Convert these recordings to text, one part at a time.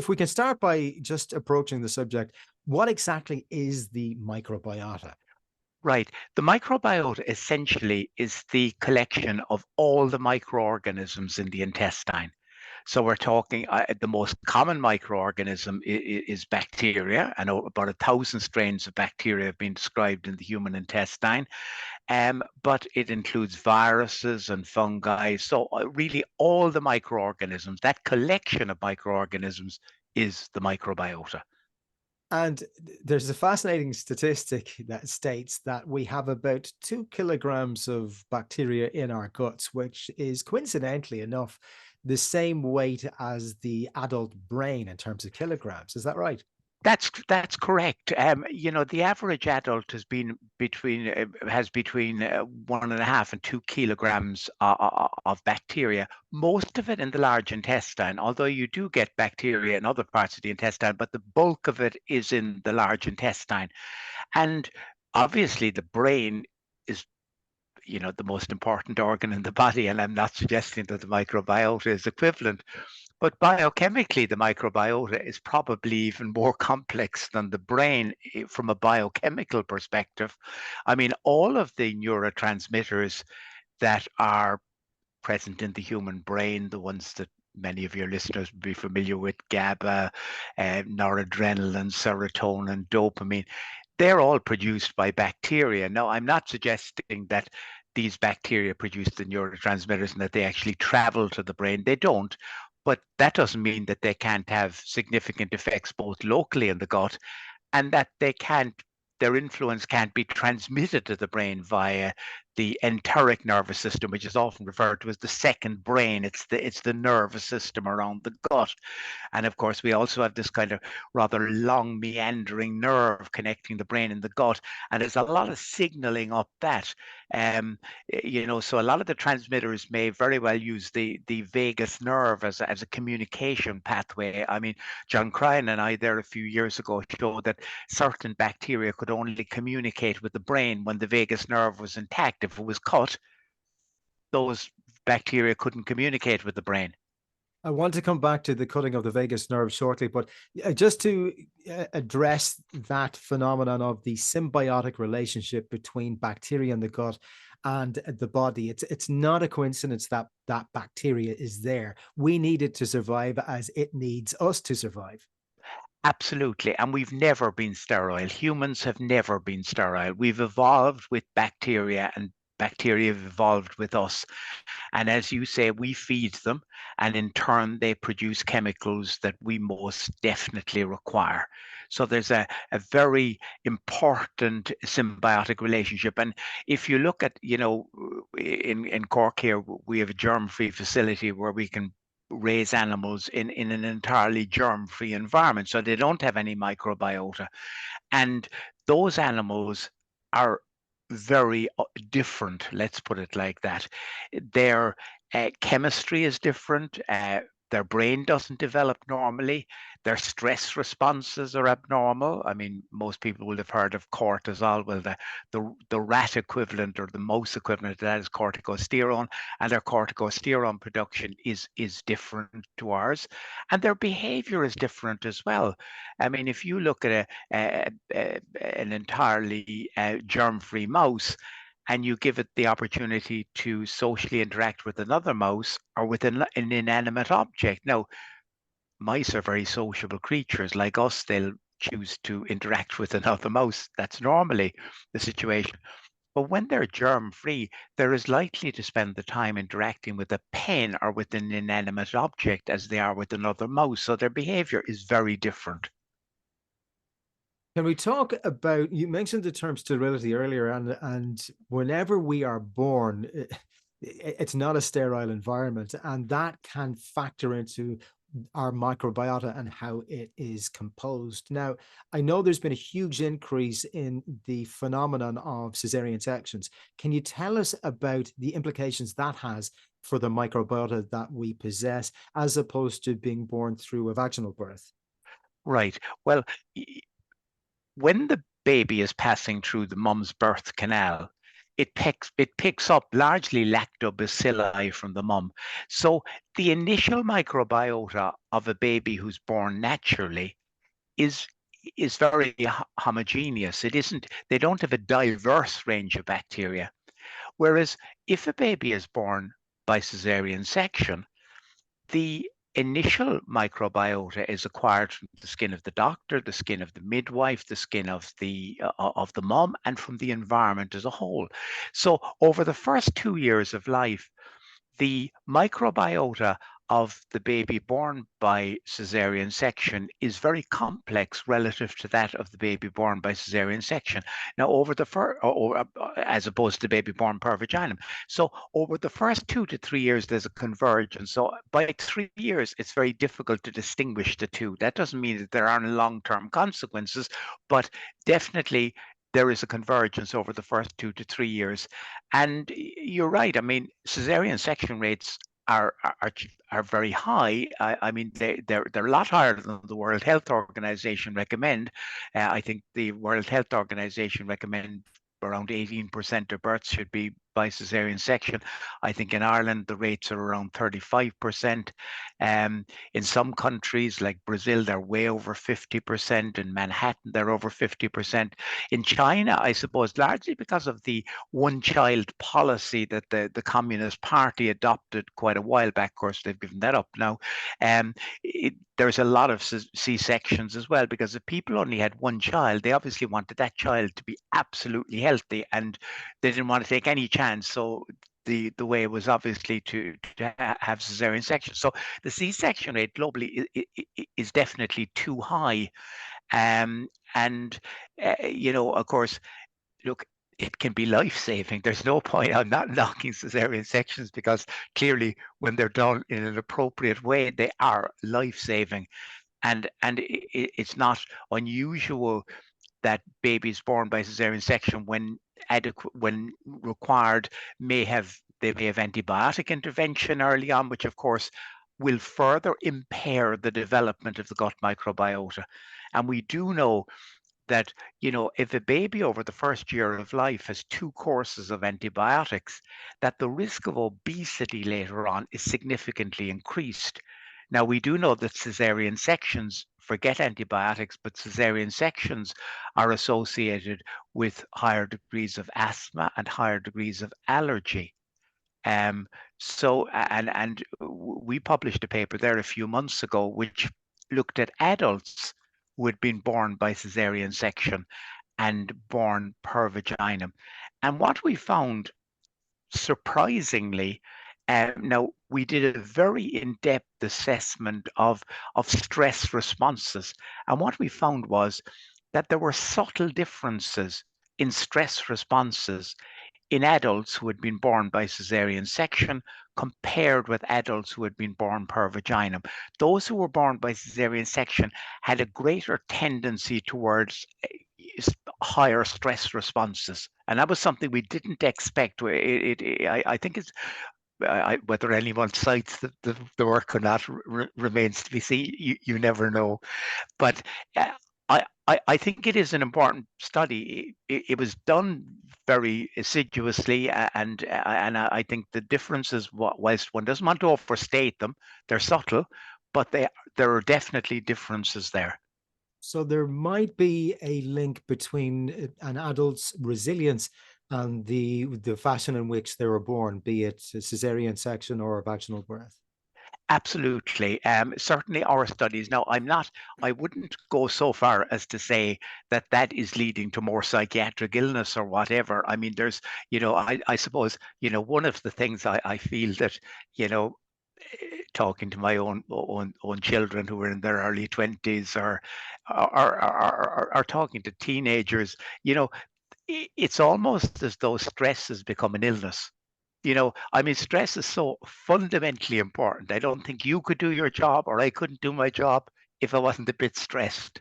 if we can start by just approaching the subject, what exactly is the microbiota? Right. The microbiota essentially is the collection of all the microorganisms in the intestine. So we're talking the most common microorganism is bacteria, and about 1,000 strains of bacteria have been described in the human intestine. But it includes viruses and fungi. So really all the microorganisms, that collection of microorganisms is the microbiota. And there's a fascinating statistic that states that we have about 2 kilograms of bacteria in our guts, which is coincidentally enough the same weight as the adult brain in terms of kilograms. Is that right? That's correct. The average adult has between 1.5 and 2 kilograms of bacteria. Most of it in the large intestine, although you do get bacteria in other parts of the intestine, but the bulk of it is in the large intestine. And obviously, the brain is the most important organ in the body, and I'm not suggesting that the microbiota is equivalent. But biochemically, the microbiota is probably even more complex than the brain from a biochemical perspective. I mean, all of the neurotransmitters that are present in the human brain, the ones that many of your listeners will be familiar with, GABA, noradrenaline, serotonin, dopamine, they're all produced by bacteria. Now, I'm not suggesting that these bacteria produce the neurotransmitters and that they actually travel to the brain. They don't. But that doesn't mean that they can't have significant effects both locally in the gut and that their influence can't be transmitted to the brain via the enteric nervous system, which is often referred to as the second brain. It's the nervous system around the gut. And of course, we also have this kind of rather long meandering nerve connecting the brain and the gut. And there's a lot of signaling up that. So a lot of the transmitters may very well use the vagus nerve as a communication pathway. I mean, John Cryan and I there a few years ago showed that certain bacteria could only communicate with the brain when the vagus nerve was intact. If it was cut, those bacteria couldn't communicate with the brain. I want to come back to the cutting of the vagus nerve shortly, but just to address that phenomenon of the symbiotic relationship between bacteria in the gut and the body, it's not a coincidence that that bacteria is there. We need it to survive as it needs us to survive. Absolutely. And we've never been sterile. Humans have never been sterile. We've evolved with bacteria, and bacteria have evolved with us. And as you say, we feed them, and in turn, they produce chemicals that we most definitely require. So there's a very important symbiotic relationship. And if you look at, in Cork here, we have a germ-free facility where we can raise animals in an entirely germ-free environment. So they don't have any microbiota. And those animals are very different, let's put it like that. Their chemistry is different. Their brain doesn't develop normally. Their stress responses are abnormal. I mean, most people will have heard of cortisol. Well, the rat equivalent or the mouse equivalent to that is corticosterone, and their corticosterone production is different to ours, and their behavior is different as well. I mean, if you look at an entirely germ-free mouse, and you give it the opportunity to socially interact with another mouse or with an inanimate object. Now, mice are very sociable creatures. Like us, they'll choose to interact with another mouse. That's normally the situation. But when they're germ-free, they're as likely to spend the time interacting with a pen or with an inanimate object as they are with another mouse. So their behavior is very different. Can we talk about, you mentioned the term sterility earlier, and whenever we are born, it's not a sterile environment, and that can factor into our microbiota and how it is composed. Now, I know there's been a huge increase in the phenomenon of cesarian sections. Can you tell us about the implications that has for the microbiota that we possess, as opposed to being born through a vaginal birth? Right. Well, when the baby is passing through the mum's birth canal, it picks up largely lactobacilli from the mum. So the initial microbiota of a baby who's born naturally is very homogeneous. They don't have a diverse range of bacteria. Whereas if a baby is born by cesarean section, the initial microbiota is acquired from the skin of the doctor, the skin of the midwife, the skin of the mom, and from the environment as a whole. So over the first 2 years of life, the microbiota of the baby born by cesarean section is very complex relative to that of the baby born by cesarean section. Now, over the as opposed to the baby born per vaginum. So, over the first 2 to 3 years, there's a convergence. So, by 3 years, it's very difficult to distinguish the two. That doesn't mean that there aren't long-term consequences, but definitely there is a convergence over the first 2 to 3 years. And you're right. I mean, cesarean section rates are very high. I mean, they're a lot higher than the World Health Organization recommend. I think the World Health Organization recommend around 18% of births should be by cesarean section. I think in Ireland the rates are around 35%. In some countries like Brazil, they're way over 50%. In Manhattan, they're over 50%. In China, I suppose, largely because of the one-child policy that the Communist Party adopted quite a while back. Of course, they've given that up now. There's a lot of C-sections as well, because if people only had one child, they obviously wanted that child to be absolutely healthy, and they didn't want to take any chance. So the way was obviously to have cesarean section. So the C-section rate globally is definitely too high. Of course, look, it can be life-saving. There's no point. I'm not knocking cesarean sections, because clearly when they're done in an appropriate way, they are life-saving. And it's not unusual that babies born by cesarean section, when required, may have antibiotic intervention early on, which of course will further impair the development of the gut microbiota. And we do know that, if a baby over the first year of life has 2 courses of antibiotics, that the risk of obesity later on is significantly increased. Now, we do know that cesarean sections forget antibiotics, but cesarean sections are associated with higher degrees of asthma and higher degrees of allergy. And we published a paper there a few months ago, which looked at adults who had been born by cesarean section and born per vaginum. And what we found, surprisingly, now we did a very in-depth assessment of stress responses. And what we found was that there were subtle differences in stress responses in adults who had been born by cesarean section compared with adults who had been born per vaginum. Those who were born by cesarean section had a greater tendency towards higher stress responses. And that was something we didn't expect. I think it's, whether anyone cites the work or not remains to be seen. You never know. But I think it is an important study. It was done very assiduously, and I think the differences, whilst one doesn't want to overstate them, they're subtle, but there are definitely differences there. So there might be a link between an adult's resilience and the fashion in which they were born, be it a cesarean section or a vaginal birth. Absolutely. Certainly our studies. Now, I wouldn't go so far as to say that is leading to more psychiatric illness or whatever. I mean, there's, I suppose, one of the things I feel that, talking to my own children who are in their early 20s or talking to teenagers, it's almost as though stress has become an illness. I mean, stress is so fundamentally important. I don't think you could do your job, or I couldn't do my job, if I wasn't a bit stressed.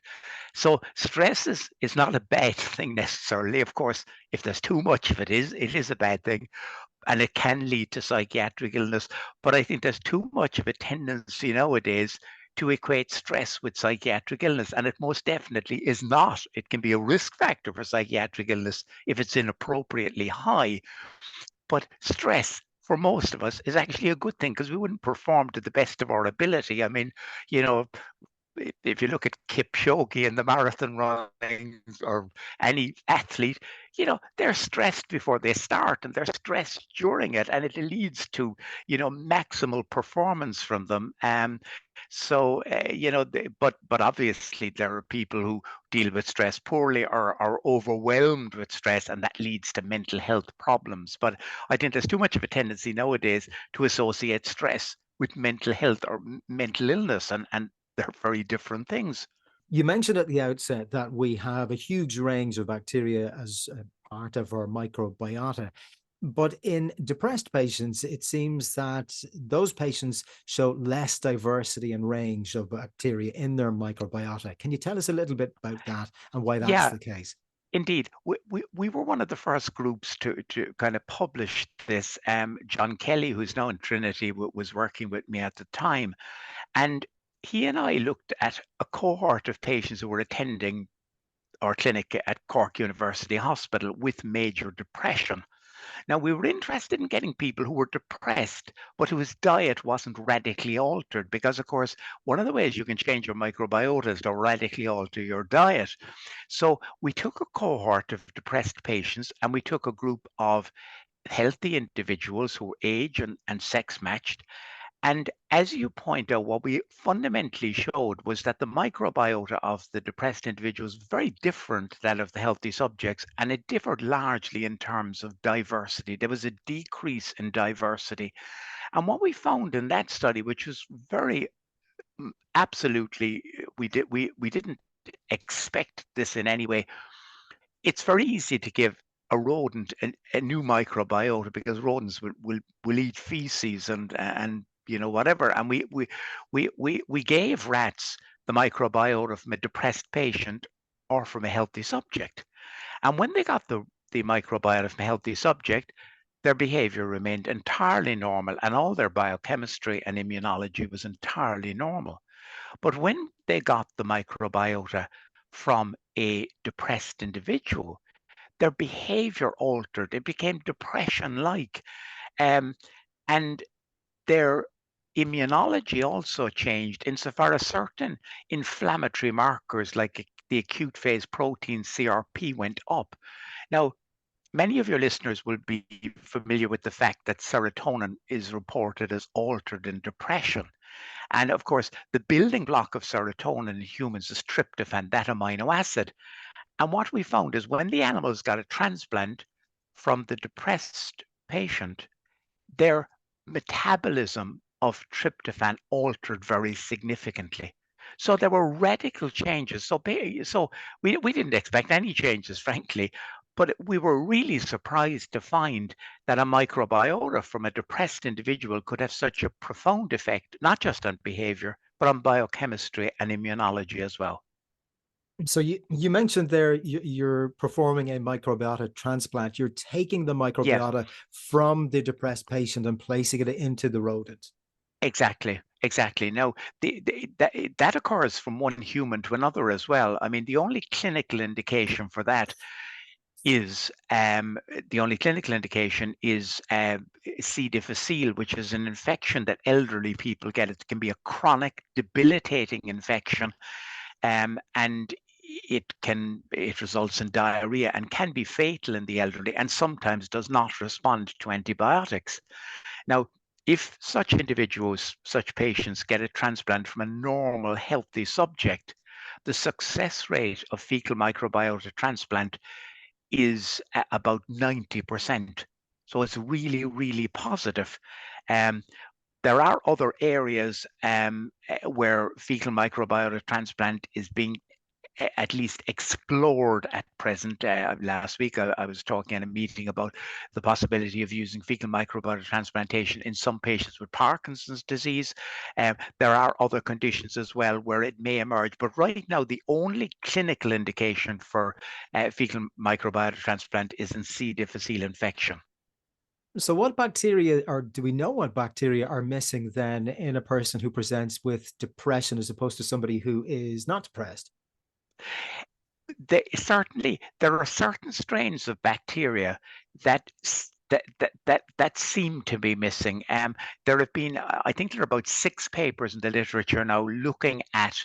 So stress is not a bad thing necessarily. Of course, if there's too much of it is a bad thing, and it can lead to psychiatric illness. But I think there's too much of a tendency nowadays to equate stress with psychiatric illness, and it most definitely is not. It can be a risk factor for psychiatric illness if it's inappropriately high, but stress for most of us is actually a good thing because we wouldn't perform to the best of our ability. I mean, you know, if you look at Kipchoge in the marathon running or any athlete, you know, they're stressed before they start and they're stressed during it, and it leads to, you know, maximal performance from them. You know, but obviously there are people who deal with stress poorly or are overwhelmed with stress, and that leads to mental health problems. But I think there's too much of a tendency nowadays to associate stress with mental health or mental illness, and they're very different things. You mentioned at the outset that we have a huge range of bacteria as a part of our microbiota. But in depressed patients, it seems that those patients show less diversity and range of bacteria in their microbiota. Can you tell us a little bit about that and why that's Yeah, the case? indeed. We were one of the first groups to kind of publish this. John Kelly, who's now in Trinity, was working with me at the time. And he and I looked at a cohort of patients who were attending our clinic at Cork University Hospital with major depression. Now, we were interested in getting people who were depressed, but whose diet wasn't radically altered, because, of course, one of the ways you can change your microbiota is to radically alter your diet. So we took a cohort of depressed patients and we took a group of healthy individuals who were age and sex matched. And as you point out, what we fundamentally showed was that the microbiota of the depressed individuals was very different than that of the healthy subjects, and it differed largely in terms of diversity. There was a decrease in diversity. And what we found in that study, which was very absolutely, we didn't expect this in any way. It's very easy to give a rodent a new microbiota because rodents will eat feces and you know, whatever. And we gave rats the microbiota from a depressed patient or from a healthy subject. And when they got the microbiota from a healthy subject, their behavior remained entirely normal and all their biochemistry and immunology was entirely normal. But when they got the microbiota from a depressed individual, their behavior altered. It became depression-like. Um, and their immunology also changed insofar as certain inflammatory markers like the acute phase protein CRP went up. Now, many of your listeners will be familiar with the fact that serotonin is reported as altered in depression. And of course, the building block of serotonin in humans is tryptophan, that amino acid. And what we found is when the animals got a transplant from the depressed patient, their metabolism of tryptophan altered very significantly. So there were radical changes. So we didn't expect any changes, frankly, but we were really surprised to find that a microbiota from a depressed individual could have such a profound effect, not just on behavior, but on biochemistry and immunology as well. So you mentioned there you're performing a microbiota transplant. You're taking the Yeah. microbiota from the depressed patient and placing it into the rodent. Exactly, exactly. Now, that occurs from one human to another as well. I mean, the only clinical indication for that is C. difficile, which is an infection that elderly people get. It can be a chronic, debilitating infection, and it results in diarrhea and can be fatal in the elderly, and sometimes does not respond to antibiotics. Now, if such individuals, such patients get a transplant from a normal, healthy subject, the success rate of fecal microbiota transplant is about 90%. So it's really, really positive. Um, there are other areas where fecal microbiota transplant is being at least explored at present. Last week, I was talking at a meeting about the possibility of using fecal microbiota transplantation in some patients with Parkinson's disease. There are other conditions as well where it may emerge, but right now, the only clinical indication for fecal microbiota transplant is in C. difficile infection. So what bacteria, or do we know what bacteria are missing then in a person who presents with depression as opposed to somebody who is not depressed? Certainly, there are certain strains of bacteria that seem to be missing. There have been, I think, there are about 6 papers in the literature now looking at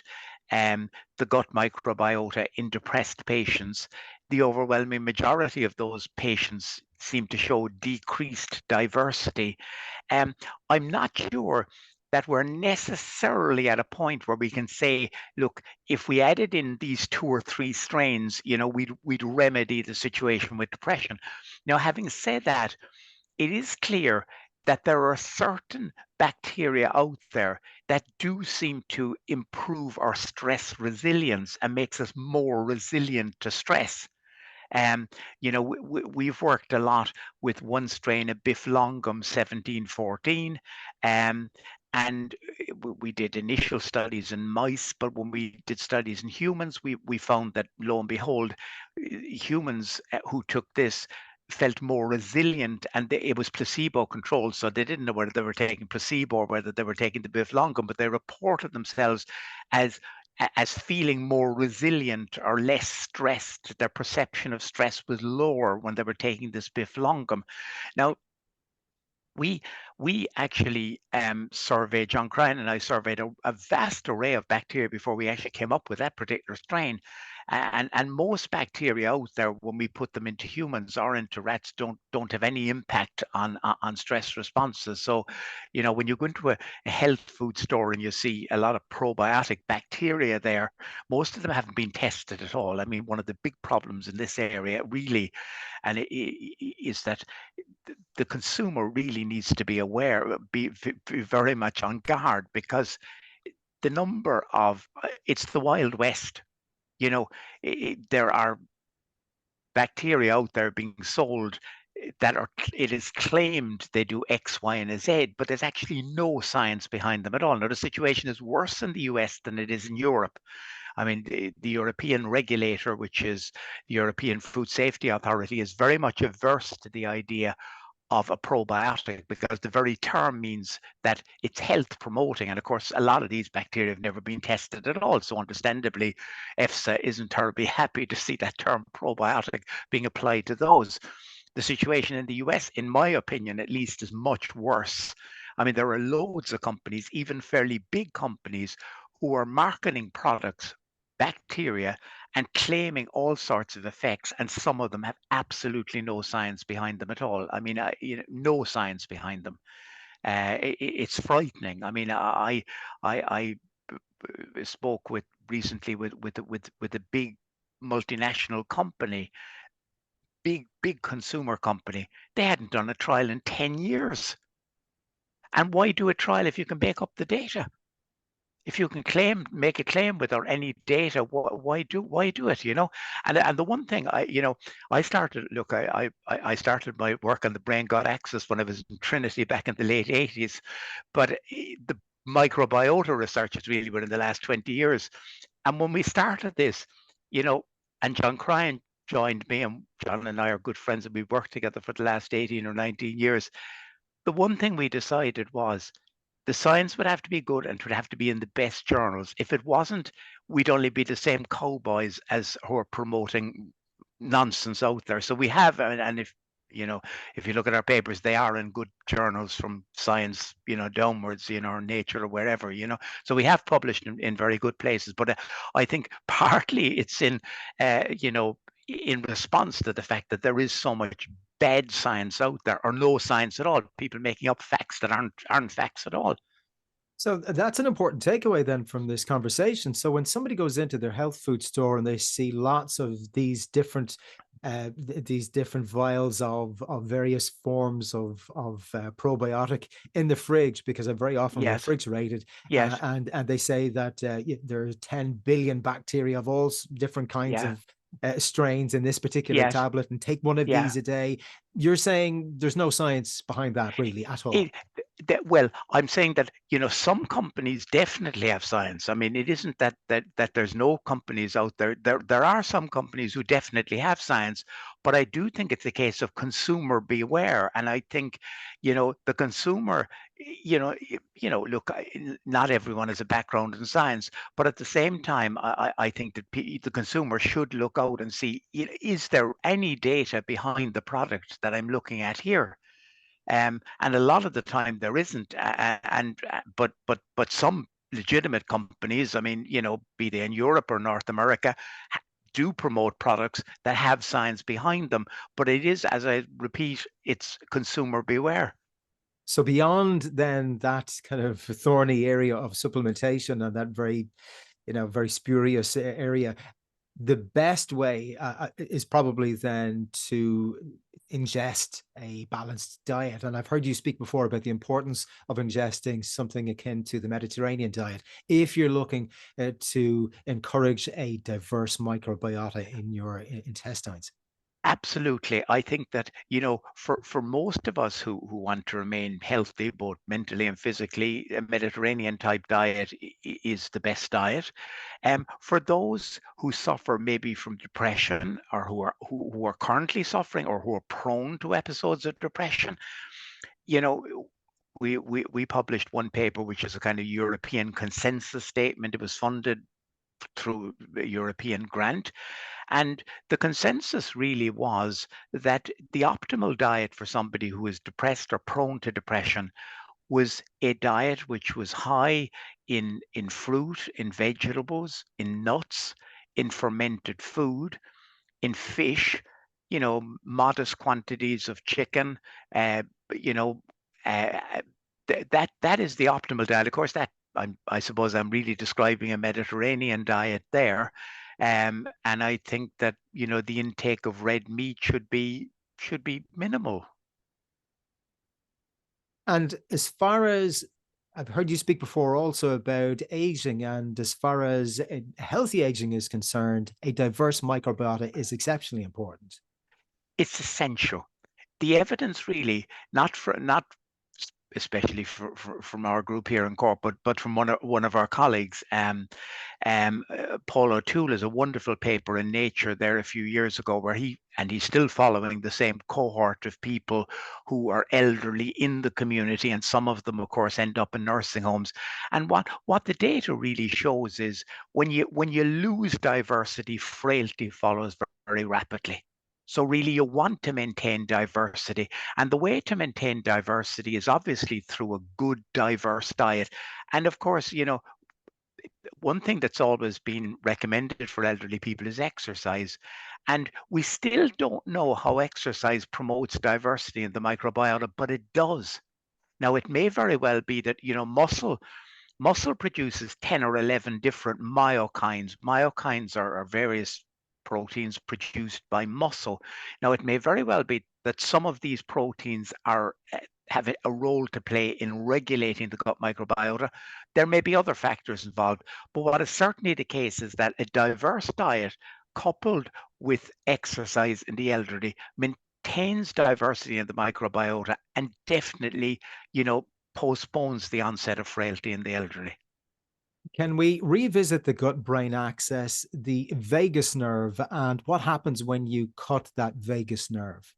the gut microbiota in depressed patients. The overwhelming majority of those patients seem to show decreased diversity. Um, I'm not sure that we're necessarily at a point where we can say, look, if we added in these 2 or 3 strains, we'd remedy the situation with depression. Now, having said that, it is clear that there are certain bacteria out there that do seem to improve our stress resilience and makes us more resilient to stress. Um, we've worked a lot with one strain of Biflongum 1714, um, and we did initial studies in mice, but when we did studies in humans, we found that lo and behold, humans who took this felt more resilient, and it was placebo controlled, so they didn't know whether they were taking placebo or whether they were taking the Biflongum, but they reported themselves as feeling more resilient or less stressed. Their perception of stress was lower when they were taking this Biflongum. Now, we actually surveyed, John Cryan and I surveyed a vast array of bacteria before we actually came up with that particular strain. And most bacteria out there, when we put them into humans or into rats, don't have any impact on stress responses. So, when you go into a health food store and you see a lot of probiotic bacteria there, most of them haven't been tested at all. I mean, one of the big problems in this area really, and is that the consumer really needs to be aware, be very much on guard, because the number of it's the Wild West. There are bacteria out there being sold that it is claimed they do X, Y, and Z, but there's actually no science behind them at all. Now, the situation is worse in the US than it is in Europe. I mean, the European regulator, which is the European Food Safety Authority, is very much averse to the idea of a probiotic, because the very term means that it's health promoting. And of course, a lot of these bacteria have never been tested at all. So understandably, EFSA isn't terribly happy to see that term probiotic being applied to those. The situation in the US, in my opinion, at least, is much worse. I mean, there are loads of companies, even fairly big companies, who are marketing products, bacteria, and claiming all sorts of effects, and some of them have absolutely no science behind them at all. I mean, no science behind them. It's frightening. I mean, I spoke with recently with a big multinational company, big consumer company. They hadn't done a trial in 10 years. And why do a trial if you can make up the data? If you can make a claim without any data, why do it? And the one thing I started. Look, I started my work on the brain gut axis when I was in Trinity back in the late 80s, but the microbiota research has really been in the last 20 years. And when we started this, and John Cryan joined me, and John and I are good friends, and we've worked together for the last 18 or 19 years. The one thing we decided was the science would have to be good and it would have to be in the best journals. If it wasn't, we'd only be the same cowboys as who are promoting nonsense out there. So we have, and if you look at our papers, they are in good journals from Science, downwards, or Nature or wherever, So we have published in very good places. But I think partly it's in response to the fact that there is so much bad science out there, or no science at all, people making up facts that aren't facts at all. So that's an important takeaway then from this conversation. So when somebody goes into their health food store and they see lots of these different vials of various forms of probiotic in the fridge, because they're very often Yes, refrigerated, yes, and they say that there are 10 billion bacteria of all different kinds yeah, of strains in this particular yes, tablet, and take one of yeah. these a day. You're saying there's no science behind that really at It, all. Well, I'm saying that, some companies definitely have science. I mean, it isn't that there's no companies out there. There are some companies who definitely have science, but I do think it's a case of consumer beware. And I think, the consumer, look, not everyone has a background in science, but at the same time, I think that the consumer should look out and see, is there any data behind the product that I'm looking at here? And a lot of the time there isn't, but some legitimate companies, I mean, be they in Europe or North America, do promote products that have science behind them. But it is, as I repeat, it's consumer beware. So beyond then that kind of thorny area of supplementation and that very, very spurious area, the best way is probably then to ingest a balanced diet. And I've heard you speak before about the importance of ingesting something akin to the Mediterranean diet if you're looking to encourage a diverse microbiota in your intestines. Absolutely. I think that, for most of us who want to remain healthy, both mentally and physically, a Mediterranean type diet is the best diet. For those who suffer maybe from depression, or who are currently suffering, or who are prone to episodes of depression, you know, we published one paper, which is a kind of European consensus statement. It was funded through a European grant. And the consensus really was that the optimal diet for somebody who is depressed or prone to depression was a diet which was high in fruit, in vegetables, in nuts, in fermented food, in fish, modest quantities of chicken, uh, you know, uh, that is the optimal diet. Of course, I suppose I'm really describing a Mediterranean diet there, and I think that the intake of red meat should be minimal. And as far as I've heard you speak before also about aging, and as far as healthy aging is concerned, a diverse microbiota is exceptionally important. It's essential. The evidence really, not especially from our group here in Cork, but from one of our colleagues, Paul O'Toole, has a wonderful paper in Nature there a few years ago, where he's still following the same cohort of people who are elderly in the community, and some of them, of course, end up in nursing homes. And what the data really shows is, when you lose diversity, frailty follows very rapidly. So really, you want to maintain diversity. And the way to maintain diversity is obviously through a good, diverse diet. And of course, one thing that's always been recommended for elderly people is exercise. And we still don't know how exercise promotes diversity in the microbiota, but it does. Now, it may very well be that, muscle produces 10 or 11 different myokines. Myokines are various proteins produced by muscle. Now, it may very well be that some of these proteins have a role to play in regulating the gut microbiota. There may be other factors involved, but what is certainly the case is that a diverse diet coupled with exercise in the elderly maintains diversity in the microbiota, and definitely, postpones the onset of frailty in the elderly. Can we revisit the gut brain axis, the vagus nerve, and what happens when you cut that vagus nerve?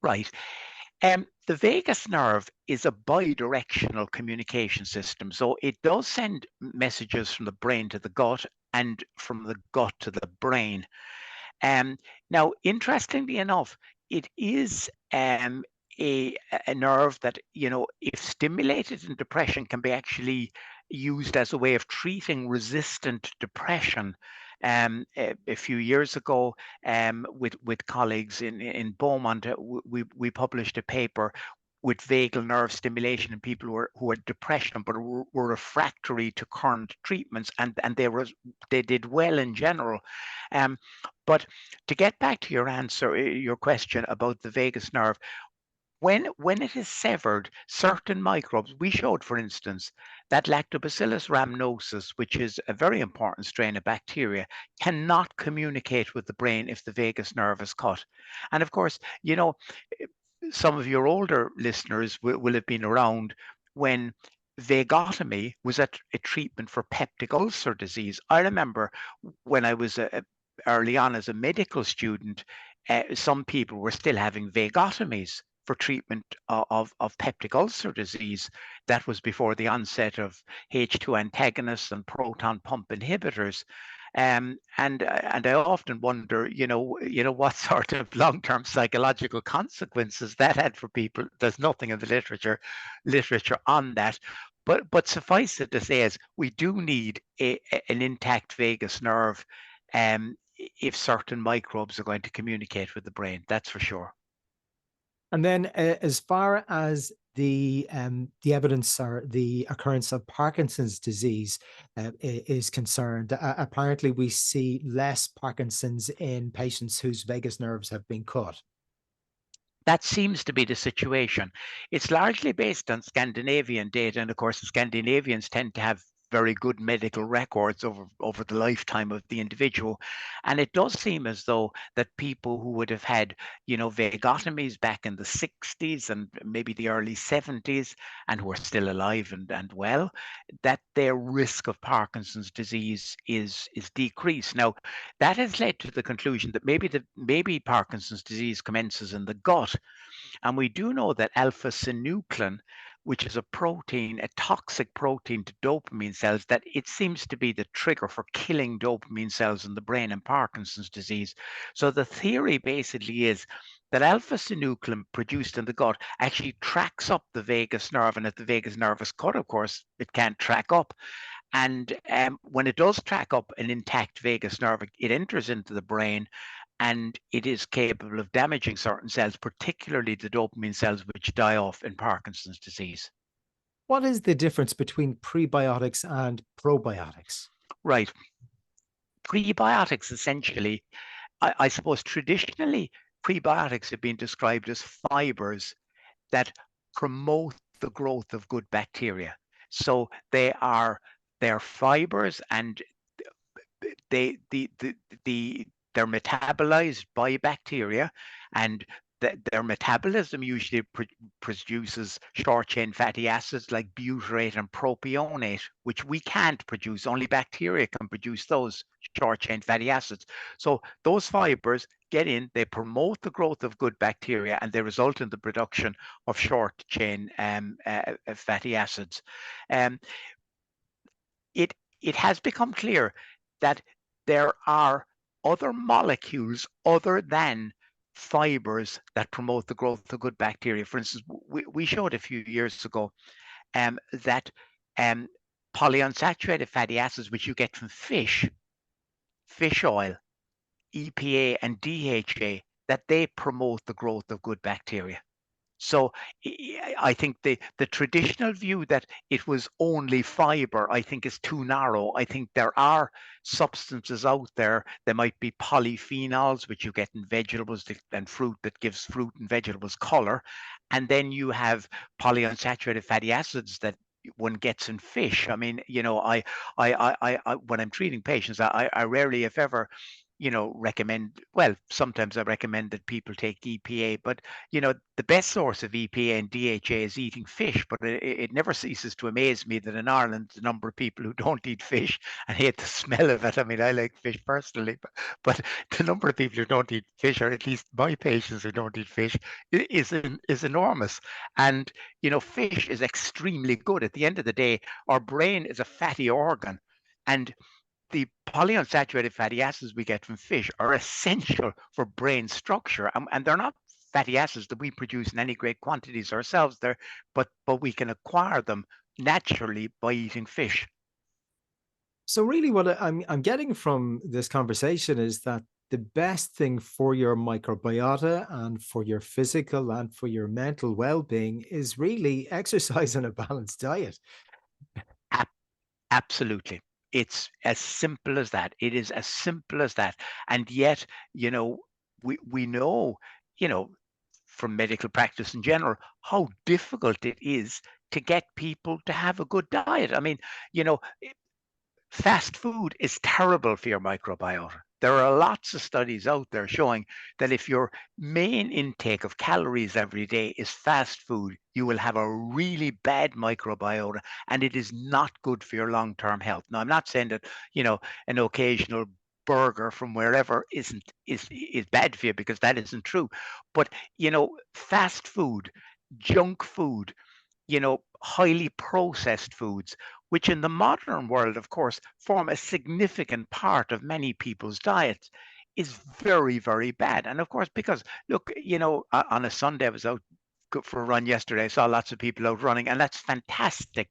Right. The vagus nerve is a bidirectional communication system. So it does send messages from the brain to the gut, and from the gut to the brain. Um, Now, interestingly enough, it is a nerve that, if stimulated in depression, can be actually used as a way of treating resistant depression. A few years ago, with colleagues in Beaumont, we published a paper with vagal nerve stimulation in people who had depression, but were refractory to current treatments, and they did well in general. Um, but to get back to your question about the vagus nerve, when it is severed, certain microbes, we showed, for instance, that Lactobacillus rhamnosus, which is a very important strain of bacteria, cannot communicate with the brain if the vagus nerve is cut. And of course, some of your older listeners will have been around when vagotomy was a treatment for peptic ulcer disease. I remember when I was early on as a medical student, some people were still having vagotomies for treatment of peptic ulcer disease. That was before the onset of H2 antagonists and proton pump inhibitors. And I often wonder, what sort of long-term psychological consequences that had for people. There's nothing in the literature on that, but suffice it to say, is we do need an intact vagus nerve, if certain microbes are going to communicate with the brain. That's for sure. And then, as far as the evidence or the occurrence of Parkinson's disease is concerned, apparently we see less Parkinson's in patients whose vagus nerves have been cut. That seems to be the situation. It's largely based on Scandinavian data, and of course, the Scandinavians tend to have very good medical records over the lifetime of the individual. And it does seem as though that people who would have had, vagotomies back in the 60s and maybe the early 70s and who are still alive and well, that their risk of Parkinson's disease is decreased. Now, that has led to the conclusion that maybe Parkinson's disease commences in the gut. And we do know that alpha-synuclein, which is a protein, a toxic protein to dopamine cells, that it seems to be the trigger for killing dopamine cells in the brain in Parkinson's disease. So the theory basically is that alpha-synuclein produced in the gut actually tracks up the vagus nerve. And if the vagus nerve is cut, of course, it can't track up. And when it does track up an intact vagus nerve, it enters into the brain, and it is capable of damaging certain cells, particularly the dopamine cells, which die off in Parkinson's disease. What is the difference between prebiotics and probiotics? Right. Prebiotics, essentially, I suppose traditionally, prebiotics have been described as fibers that promote the growth of good bacteria. So they're fibers, and they they're metabolized by bacteria, and their metabolism usually produces short chain fatty acids like butyrate and propionate, which we can't produce. Only bacteria can produce those short chain fatty acids. So those fibers get in, they promote the growth of good bacteria, and they result in the production of short chain fatty acids. Um, it has become clear that there are other molecules other than fibers that promote the growth of good bacteria. For instance, we showed a few years ago that polyunsaturated fatty acids, which you get from fish oil, EPA and DHA, that they promote the growth of good bacteria. So I think the traditional view that it was only fiber, I think, is too narrow. I think there are substances out there. There might be polyphenols, which you get in vegetables and fruit, that gives fruit and vegetables color. And then you have polyunsaturated fatty acids that one gets in fish. I mean, when I'm treating patients, I rarely, if ever, recommend, well, sometimes I recommend that people take EPA, but the best source of EPA and DHA is eating fish. But it never ceases to amaze me that in Ireland, the number of people who don't eat fish and hate the smell of it. I mean, I like fish personally, but the number of people who don't eat fish, or at least my patients who don't eat fish, is enormous. And fish is extremely good. At the end of the day, our brain is a fatty organ, and the polyunsaturated fatty acids we get from fish are essential for brain structure, and they're not fatty acids that we produce in any great quantities ourselves there, but we can acquire them naturally by eating fish. So really what I'm getting from this conversation is that the best thing for your microbiota and for your physical and for your mental well-being is really exercise and a balanced diet. Absolutely. It's as simple as that. It is as simple as that. And yet, we know, from medical practice in general, how difficult it is to get people to have a good diet. I mean, fast food is terrible for your microbiota. there are lots of studies out there showing that if your main intake of calories every day is fast food, you will have a really bad microbiota, and it is not good for your long-term health. Now, I'm not saying that, an occasional burger from wherever is bad for you, because that isn't true. But, fast food, junk food, highly processed foods, which in the modern world, of course, form a significant part of many people's diets, is very, very bad. And of course, because look, on a Sunday, I was out for a run yesterday. I saw lots of people out running, and that's fantastic.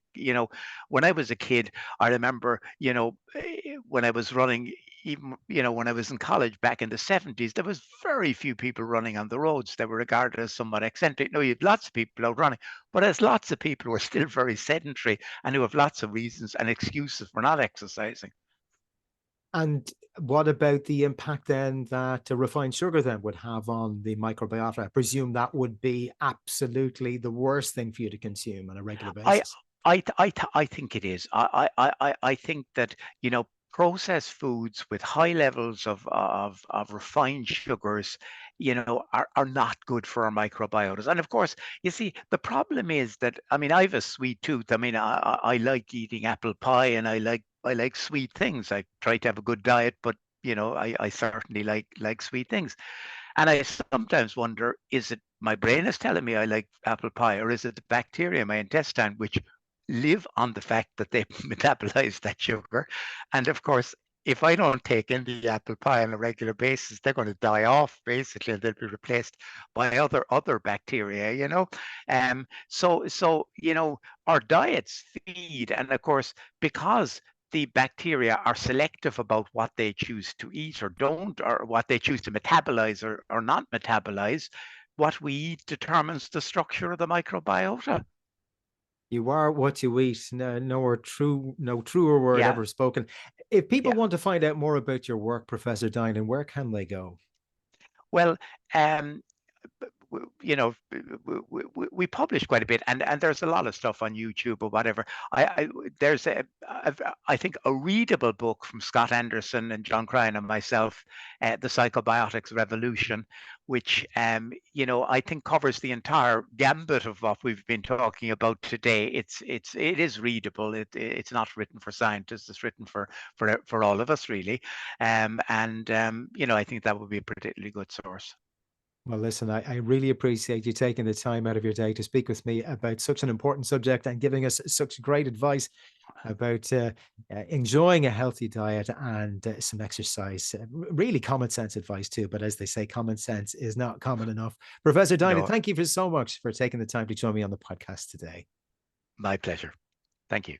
When I was a kid, I remember, when I was running, even, when I was in college back in the 70s, there was very few people running on the roads. They were regarded as somewhat eccentric. No, you had lots of people out running, but there's lots of people who are still very sedentary and who have lots of reasons and excuses for not exercising. And what about the impact then that refined sugar then would have on the microbiota? I presume that would be absolutely the worst thing for you to consume on a regular I basis. I think it is. I think that, processed foods with high levels of refined sugars, are not good for our microbiotas. And of course, you see, the problem is that, I mean, I have a sweet tooth. I mean, I like eating apple pie, and I like sweet things. I try to have a good diet, but I certainly like sweet things. And I sometimes wonder, is it my brain is telling me I like apple pie, or is it the bacteria in my intestine which live on the fact that they metabolize that sugar? And of course, if I don't take in the apple pie on a regular basis, they're going to die off basically, and they'll be replaced by other bacteria, So our diets feed, and of course, because the bacteria are selective about what they choose to eat or don't, or what they choose to metabolize or not metabolize, what we eat determines the structure of the microbiota. You are what you eat. No truer word Yeah, ever spoken. If people yeah. want to find out more about your work, Professor Dinan, where can they go? Well, um, we publish quite a bit, and there's a lot of stuff on YouTube or whatever. There's I think a readable book from Scott Anderson and John Crine and myself, The Psychobiotics Revolution, which I think covers the entire gambit of what we've been talking about today. It is readable. It's not written for scientists. It's written for all of us, really. And I think that would be a particularly good source. Well, listen, I really appreciate you taking the time out of your day to speak with me about such an important subject and giving us such great advice about enjoying a healthy diet and some exercise. Really common sense advice too, but as they say, common sense is not common enough. Professor Dinan, No, thank you for so much for taking the time to join me on the podcast today. my pleasure. Thank you.